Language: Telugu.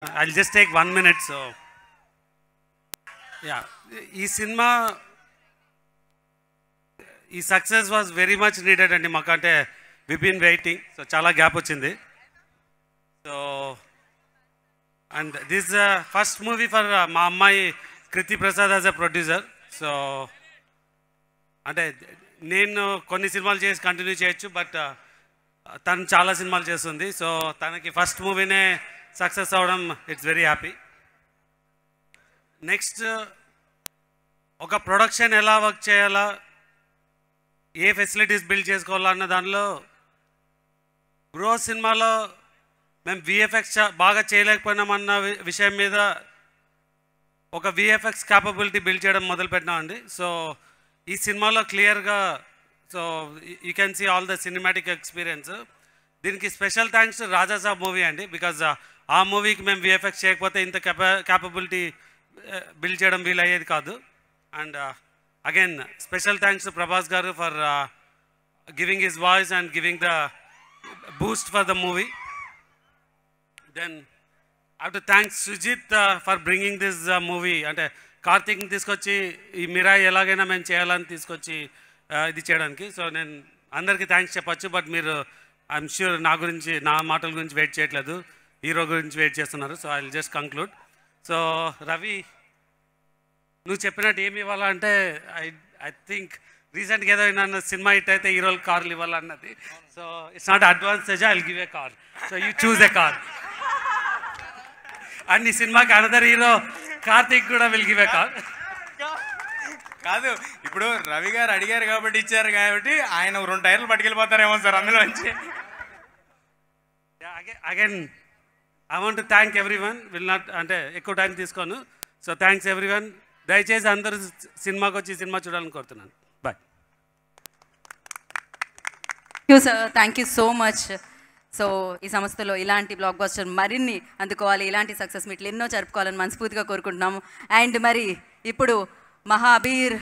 I'll just take 1 minute. So, yeah, this cinema, this success was very much needed, and makante we've been waiting. So, chala gap ochindi. So, and this is the first movie for ma ammai Kriti Prasad as a producer. So, అంటే నేను కొన్ని సినిమాలు చేసి కంటిన్యూ చేయొచ్చు, బట్ తను చాలా సినిమాలు చేస్తుంది. సో తనకి ఫస్ట్ మూవీనే సక్సెస్ అవ్వడం ఇట్స్ వెరీ హ్యాపీ. నెక్స్ట్, ఒక ప్రొడక్షన్ ఎలా వర్క్ చేయాలా, ఏ ఫెసిలిటీస్ బిల్డ్ చేసుకోవాలా అన్న దానిలో బ్రో సినిమాలో మేము విఎఫ్ఎక్స్ బాగా చేయలేకపోయినామన్న విషయం మీద ఒక విఎఫ్ఎక్స్ క్యాపబిలిటీ బిల్డ్ చేయడం మొదలుపెట్టినామండి. సో ఈ సినిమాలో క్లియర్గా so you can see all the cinematic experience. దీనికి special thanks Raja Saab movie అండి, బికాజ్ ఆ మూవీకి మేము విఎఫ్ఎక్స్ చేయకపోతే ఇంత క్యాపబిలిటీ బిల్డ్ చేయడం వీలయ్యేది కాదు. And again special thanks Prabhas garu for giving his voice and giving the boost for the movie. Then I have to thanks Sujeeth for bringing this movie. అంటే కార్తీక్ని తీసుకొచ్చి ఈ మిరాయి ఎలాగైనా మేము చేయాలని తీసుకొచ్చి ఇది చేయడానికి. సో నేను అందరికీ థ్యాంక్స్ చెప్పచ్చు, బట్ మీరు ఐఎమ్ ష్యూర్ నా గురించి, నా మాటల గురించి వెయిట్ చేయట్లేదు, హీరో గురించి వెయిట్ చేస్తున్నారు. So I will just conclude. So Ravi, నువ్వు చెప్పినట్టు ఏమి ఇవ్వాలంటే ఐ థింక్ రీసెంట్గా ఏదో నన్ను సినిమా హిట్ అయితే హీరోలు కార్లు ఇవ్వాలన్నది. So it's not advance age, I will give a car. So you choose a car. And ఈ సినిమాకి అనదర్ హీరో కార్తీక్ కూడా విల్ గివ్ ఏ కార్. కాదు, ఇప్పుడు రవి గారు అడిగారు కాబట్టి ఇచ్చారు, కాబట్టి ఆయన 2 టైర్లు పట్టుకెళ్ళిపోతారేమో సార్ అందులో నుంచి. Again I want to thank everyone. Will not అంటే ఎక్కువ టైం తీసుకోను. So thanks everyone. దయచేసి అందరూ సినిమాకి వచ్చి సినిమా చూడాలని కోరుతున్నాను. Bye. Thank you so much. So ఈ సంస్థలో ఇలాంటి బ్లాక్ బస్టర్ మరిన్ని అందుకోవాలి, ఇలాంటి సక్సెస్ మీట్లు ఎన్నో జరుపుకోవాలని మనస్ఫూర్తిగా కోరుకుంటున్నాము. అండ్ మరి ఇప్పుడు మహాబీర్